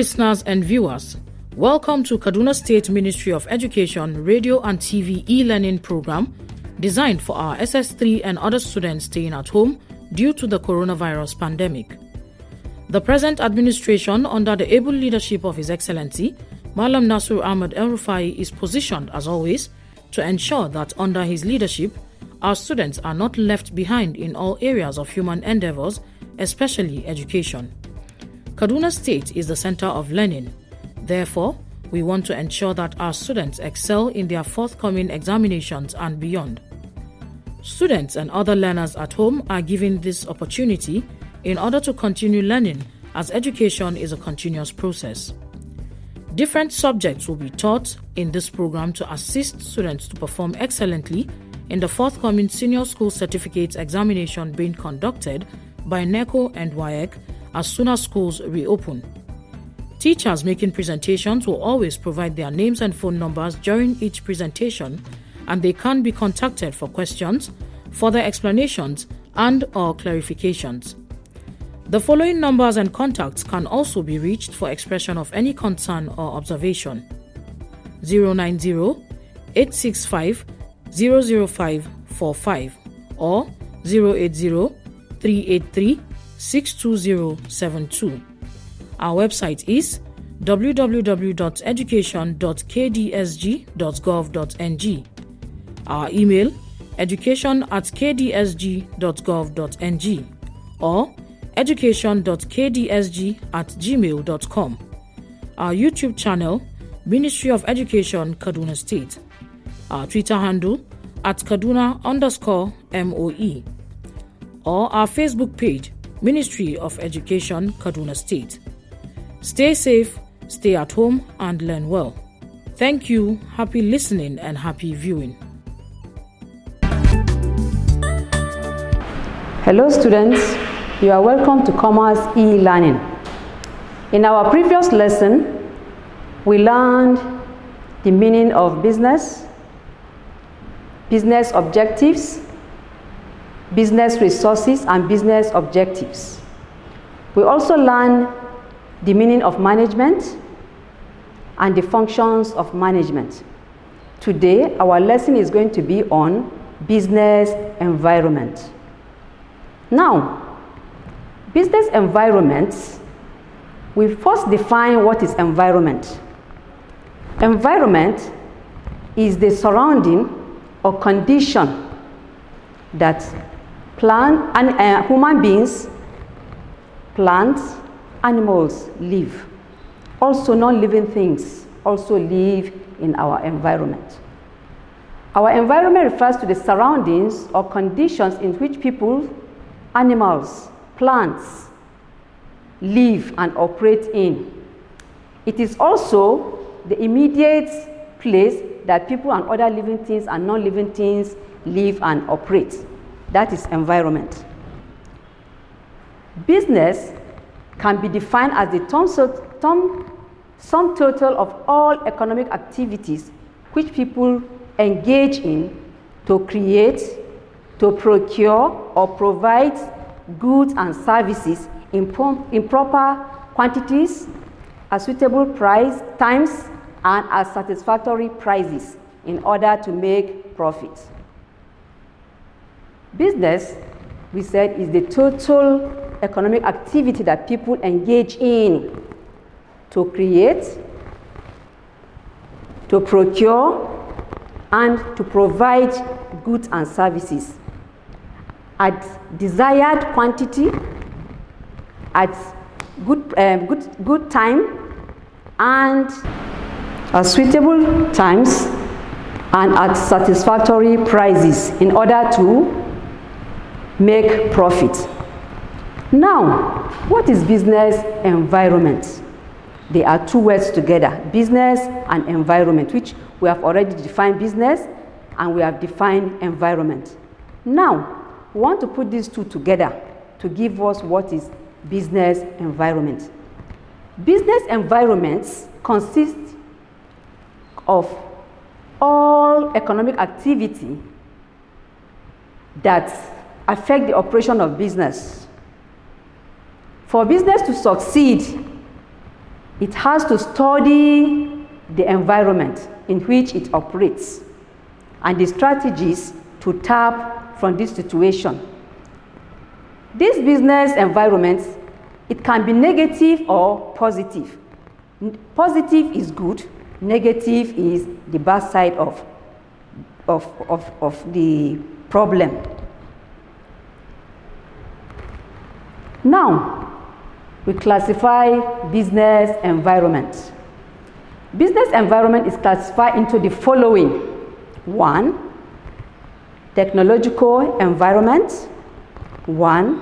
listeners and viewers, welcome to Kaduna State Ministry of Education Radio and TV e-learning program designed for our SS3 and other students staying at home due to the coronavirus pandemic. The present administration, under the able leadership of His Excellency, Malam Nasir Ahmed El-Rufai, is positioned, as always, to ensure that under his leadership, our students are not left behind in all areas of human endeavors, especially education. Kaduna State is the center of learning. Therefore, we want to ensure that our students excel in their forthcoming examinations and beyond. Students and other learners at home are given this opportunity in order to continue learning, as education is a continuous process. Different subjects will be taught in this program to assist students to perform excellently in the forthcoming Senior School Certificate examination being conducted by NECO and WAEC as soon as schools reopen. Teachers making presentations will always provide their names and phone numbers during each presentation, and they can be contacted for questions, further explanations, and/or clarifications. The following numbers and contacts can also be reached for expression of any concern or observation: 090-865-00545 or 080-383-62072. Our website is www.education.kdsg.gov.ng. Our email, education@kdsg.gov.ng or education.kdsg@gmail.com. Our YouTube channel, Ministry of Education, Kaduna State. Our Twitter handle, @Kaduna_MOE. Or our Facebook page, Ministry of Education, Kaduna State. Stay safe, stay at home, and learn well. Thank you, happy listening, and happy viewing. Hello students, you are welcome to Commerce e-learning. In our previous lesson, we learned the meaning of business, business objectives, business resources, and business objectives. We also learned the meaning of management and the functions of management. Today, our lesson is going to be on business environment. Now, business environments, we first define what is environment. Environment is the surrounding or condition that human beings, plants, animals live. Also, non-living things also live in our environment. Our environment refers to the surroundings or conditions in which people, animals, plants live and operate in. It is also the immediate place that people and other living things and non-living things live and operate. That is environment. Business can be defined as the sum total of all economic activities which people engage in to create, to procure, or provide goods and services in proper quantities, at suitable price, times, and at satisfactory prices in order to make profit. Business, we said, is the total economic activity that people engage in to create, to procure, and to provide goods and services at desired quantity, at good time, and at suitable times, and at satisfactory prices in order to make profit. Now, what is business environment? They are two words together, business and environment, which we have already defined business and we have defined environment. Now, we want to put these two together to give us what is business environment. Business environments consist of all economic activity that affect the operation of business. For business to succeed, It has to study the environment in which it operates and the strategies to tap from this situation. This business environment, it can be negative or positive. Positive is good, negative is the bad side of the problem. Now, we classify business environment. Business environment is classified into the following. 1, technological environment. 1,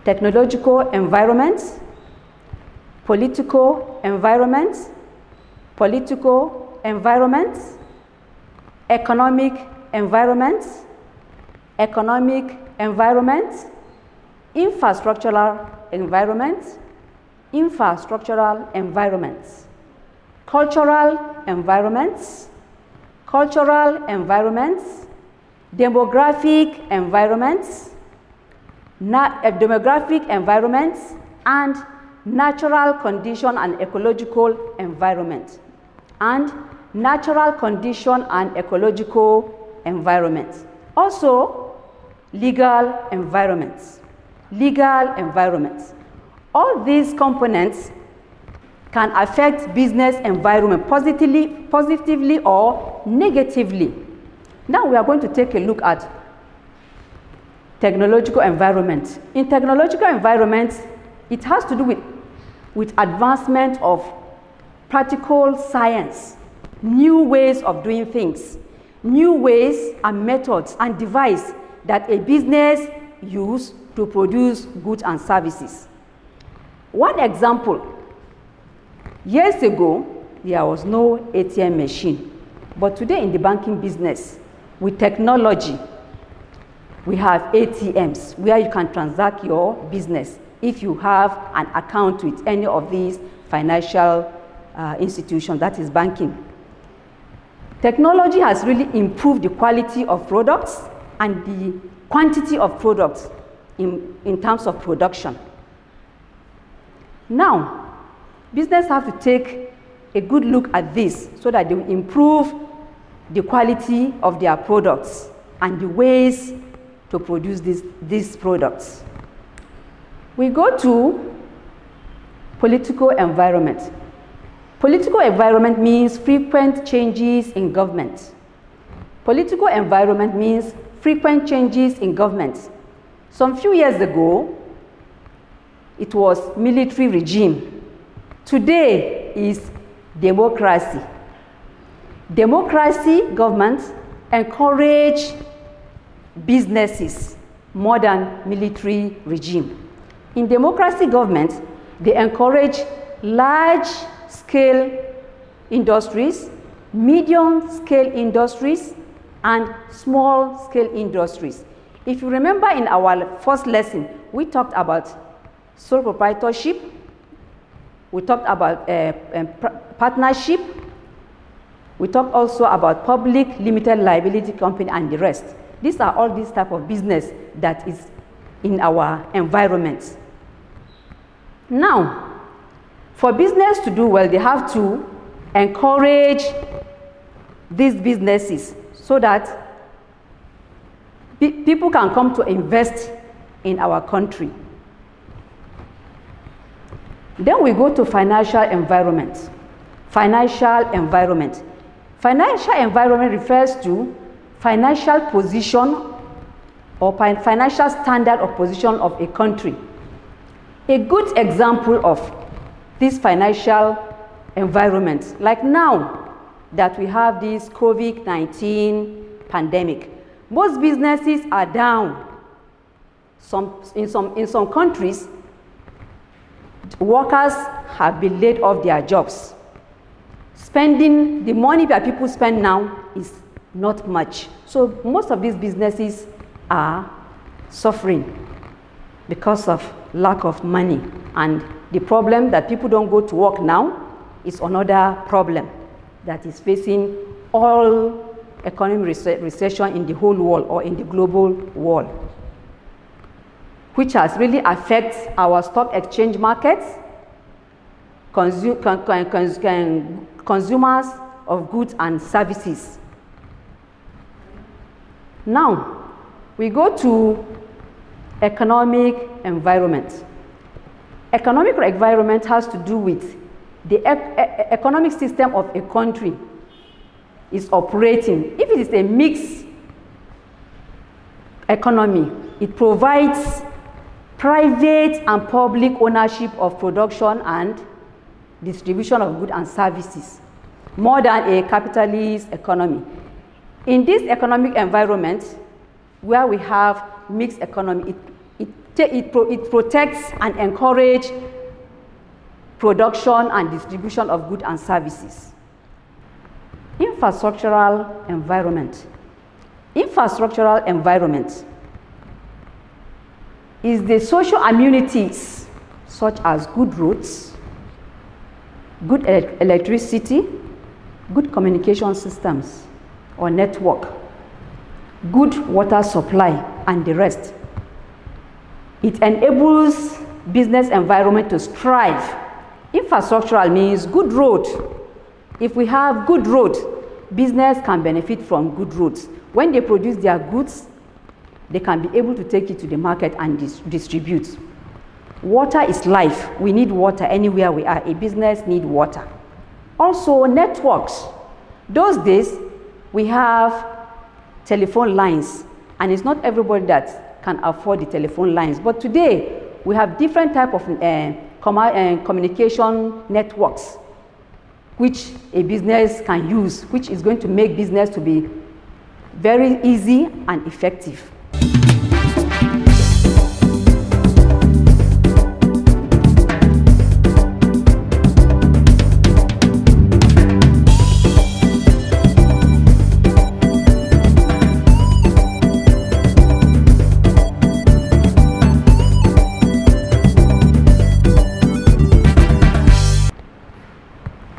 technological environment. Political environment. Political environment. Economic environment. Economic environment. Infrastructural environment. Infrastructural environments. Cultural environments. Cultural environments. Demographic environments. Demographic environments and natural condition and ecological environment. And natural condition and ecological environment. Also, legal environments. Legal environments. All these components can affect business environment positively or negatively. Now we are going to take a look at technological environment. In technological environments, it has to do with advancement of practical science, new ways of doing things, new ways and methods and devices that a business use to produce goods and services. One example, years ago, there was no ATM machine, but today in the banking business, with technology, we have ATMs where you can transact your business if you have an account with any of these financial institutions, that is banking. Technology has really improved the quality of products and the quantity of products in terms of production. Now, business have to take a good look at this so that they will improve the quality of their products and the ways to produce these products. We go to political environment. Political environment means frequent changes in government. Political environment means frequent changes in government. Some few years ago, it was military regime. Today is democracy. Democracy governments encourage businesses more than military regime. In democracy governments, they encourage large-scale industries, medium-scale industries, and small-scale industries. If you remember in our first lesson, we talked about sole proprietorship, we talked about partnership, we talked also about public limited liability company and the rest. These are all these type of business that is in our environment. Now, for business to do well, they have to encourage these businesses so that people can come to invest in our country. Then we go to financial environment. Financial environment. Financial environment refers to financial position or financial standard or position of a country. A good example of this financial environment, like now that we have this COVID-19 pandemic, most businesses are down. In some countries, workers have been laid off their jobs. Spending the money that people spend now is not much. So most of these businesses are suffering because of lack of money. And the problem that people don't go to work now is another problem that is facing all economic recession in the whole world or in the global world, which has really affected our stock exchange markets, consumers of goods and services. Now, we go to economic environment. Economic environment has to do with the economic system of a country is operating. If it is a mixed economy, it provides private and public ownership of production and distribution of goods and services more than a capitalist economy. In this economic environment, where we have mixed economy, it protects and encourages production and distribution of goods and services. Infrastructural environment. Infrastructural environment is the social amenities such as good roads, good electricity, good communication systems or network, good water supply, and the rest. It enables business environment to strive. Infrastructural means good road. If we have good road, business can benefit from good roads. When they produce their goods, they can be able to take it to the market and distribute. Water is life. We need water anywhere we are. A business needs water. Also, networks. Those days, we have telephone lines, and it's not everybody that can afford the telephone lines. But today, we have different type of communication networks which a business can use, which is going to make business to be very easy and effective.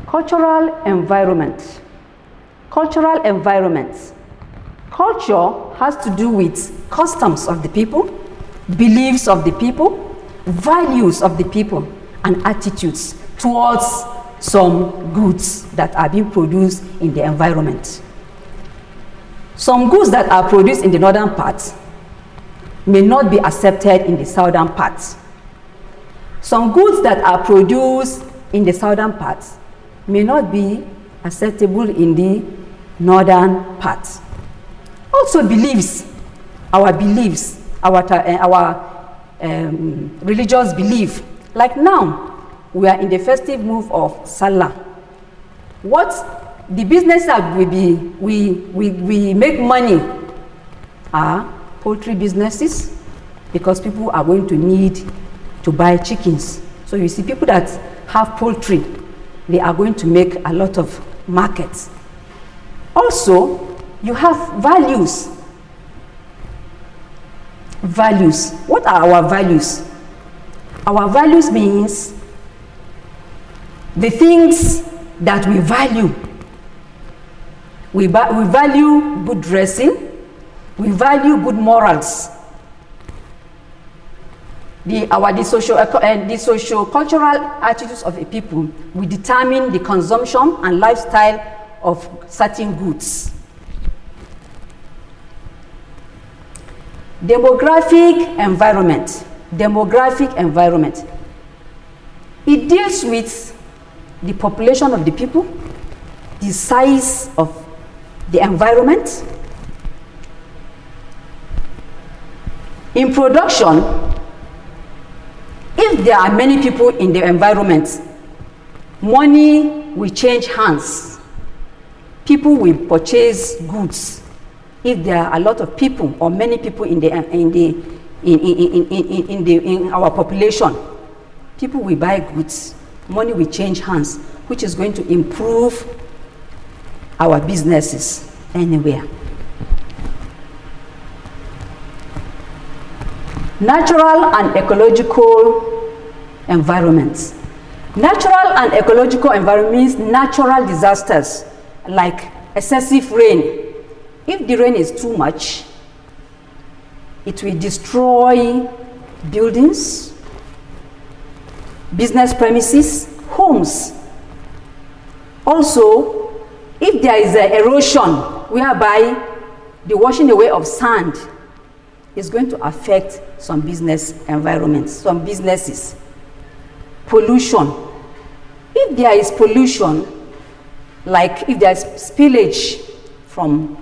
Cultural environment. Cultural environments. Culture has to do with customs of the people, beliefs of the people, values of the people, and attitudes towards some goods that are being produced in the environment. Some goods that are produced in the northern part may not be accepted in the southern part. Some goods that are produced in the southern part may not be acceptable in the northern part. Also beliefs, our religious belief. Like now, we are in the festive move of Salah. What the business that we make money are poultry businesses, because people are going to need to buy chickens. So you see people that have poultry, they are going to make a lot of markets. Also, you have values. Values. What are our values? Our values means the things that we value. We value good dressing. We value good morals. The socio-cultural attitudes of a people will determine the consumption and lifestyle of certain goods. Demographic environment. Demographic environment. It deals with the population of the people, the size of the environment. In production, if there are many people in the environment, money will change hands. People will purchase goods. If there are a lot of people or many people in our population, people will buy goods. Money will change hands, which is going to improve our businesses anywhere. Natural and ecological environments. Natural and ecological environment means natural disasters like excessive rain. If the rain is too much, it will destroy buildings, business premises, homes. Also, if there is erosion whereby the washing away of sand is going to affect some business environments, some businesses. Pollution. If there is pollution, like if there is spillage from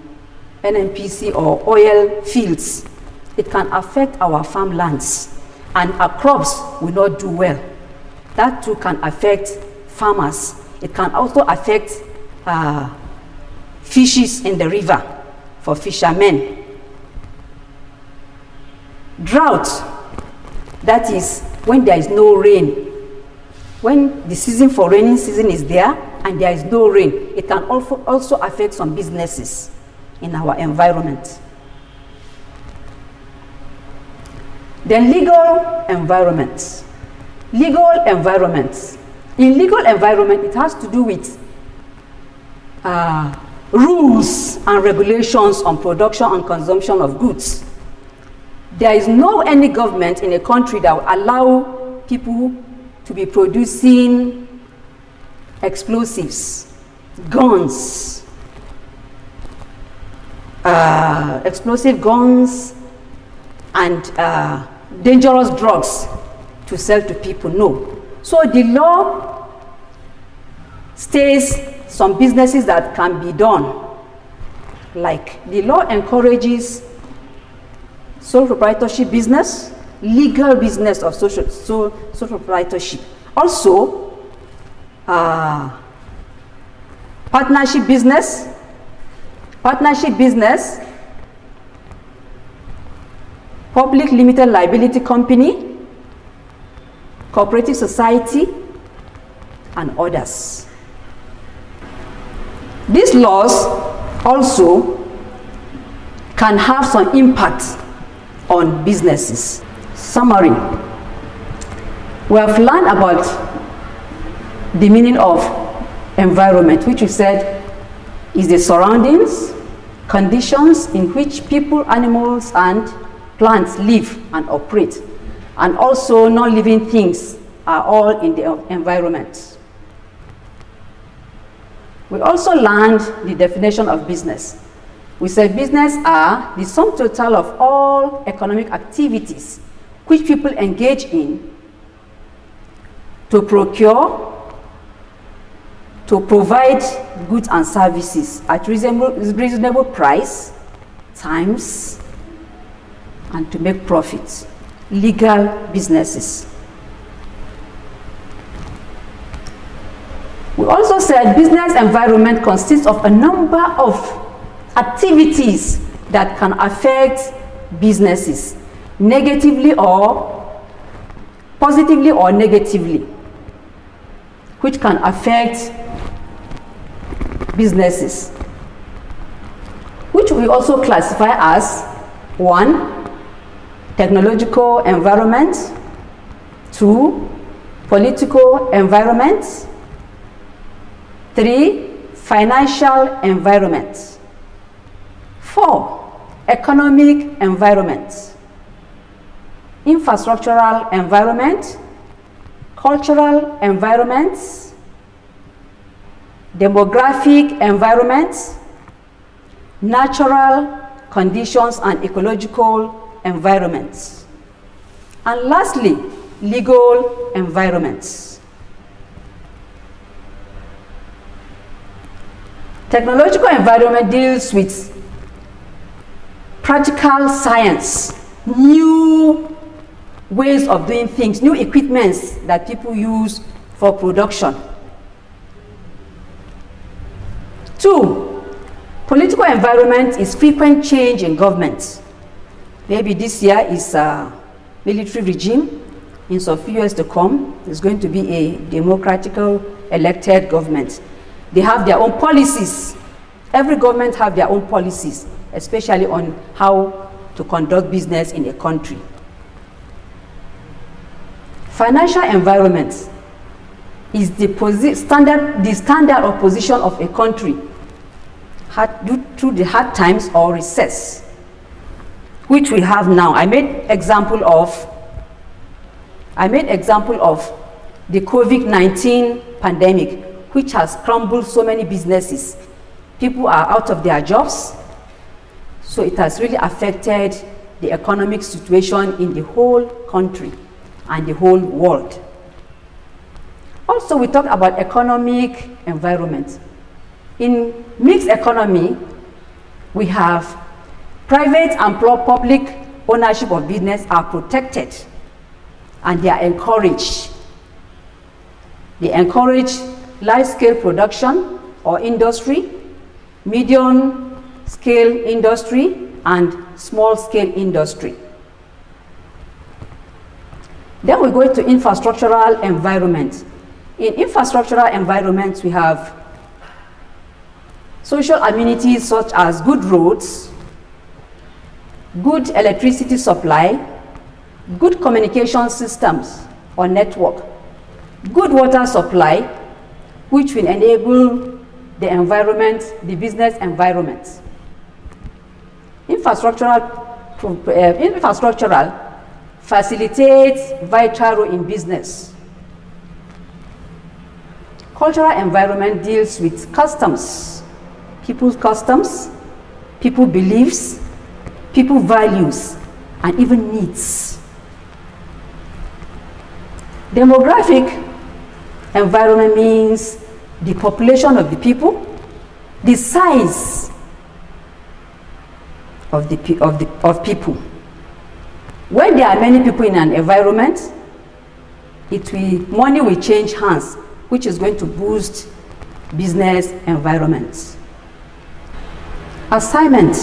NNPC or oil fields, it can affect our farmlands and our crops will not do well. That too can affect farmers. It can also affect fishes in the river for fishermen. Drought, that is when there is no rain. When the season for raining season is there and there is no rain, it can also affect some businesses in our environment. Then legal environment. Legal environment. In legal environment, it has to do with rules and regulations on production and consumption of goods. There is no any government in a country that will allow people to be producing explosives, guns, explosive guns, and dangerous drugs to sell to people. No. So the law states some businesses that can be done. Like the law encourages sole proprietorship business, legal business of sole proprietorship. Also, partnership business, public limited liability company, cooperative society, and others. These laws also can have some impact on businesses. Summary. We have learned about the meaning of environment, which we said is the surroundings, conditions in which people, animals, and plants live and operate. And also non-living things are all in the environment. We also learned the definition of business. We said business are the sum total of all economic activities which people engage in to procure, to provide goods and services at reasonable price, times, and to make profits. Legal businesses. We also said business environment consists of a number of activities that can affect businesses negatively or positively or negatively, which can affect businesses, which we also classify as 1. Technological environment, 2. Political environment, 3. Financial environment, 4. Economic environment, infrastructural environment, cultural environments, demographic environments, natural conditions and ecological environments, and lastly, legal environments. Technological environment deals with practical science, new ways of doing things, new equipments that people use for production. 2. Political environment is frequent change in government. Maybe this year is a military regime. In some few years to come, there's going to be a democratically elected government. They have their own policies. Every government have their own policies, especially on how to conduct business in a country. Financial environment is the standard of position of a country due to the hard times or recess, which we have now. I made example of the COVID-19 pandemic, which has crumbled so many businesses. People are out of their jobs, so it has really affected the economic situation in the whole country and the whole world. Also, we talk about economic environment. In mixed economy, we have private and public ownership of business are protected and they are encouraged. They encourage large-scale production or industry, medium-scale industry, and small-scale industry. Then we go to infrastructural environment. In infrastructural environments, we have social amenities such as good roads, good electricity supply, good communication systems or network, good water supply, which will enable the environment, the business environment. Infrastructural facilitates vital role in business. Cultural environment deals with customs, people's customs, people beliefs, people values, and even needs. Demographic environment means the population of the people, the size of people. When there are many people in an environment, money will change hands, which is going to boost business environments. Assignment.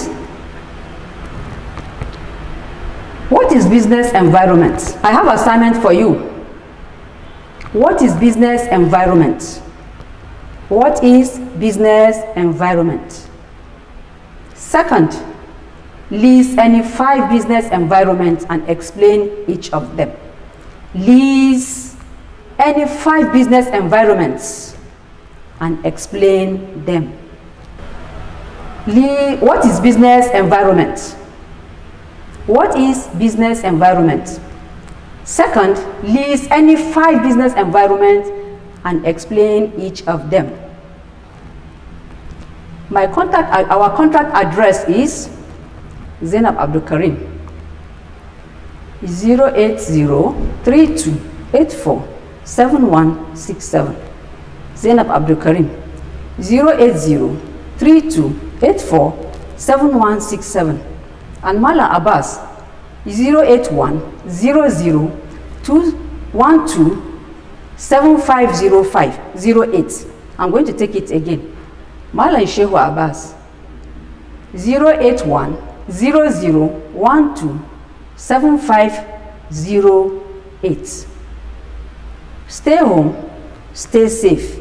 What is business environment? I have assignment for you. What is business environment? What is business environment? Second, list any 5 business environments and explain each of them. List any 5 business environments and explain them. What is business environment? What is business environment? Second, list any 5 business environments and explain each of them. Our contact address is Zainab Abdul Karim, 08032847167. Zainab Abdul Karim, 08032847167. And Mala Abbas, 0810012750508. I'm going to take it again. Mala Shehu Abbas, 08100127508. Stay home, stay safe.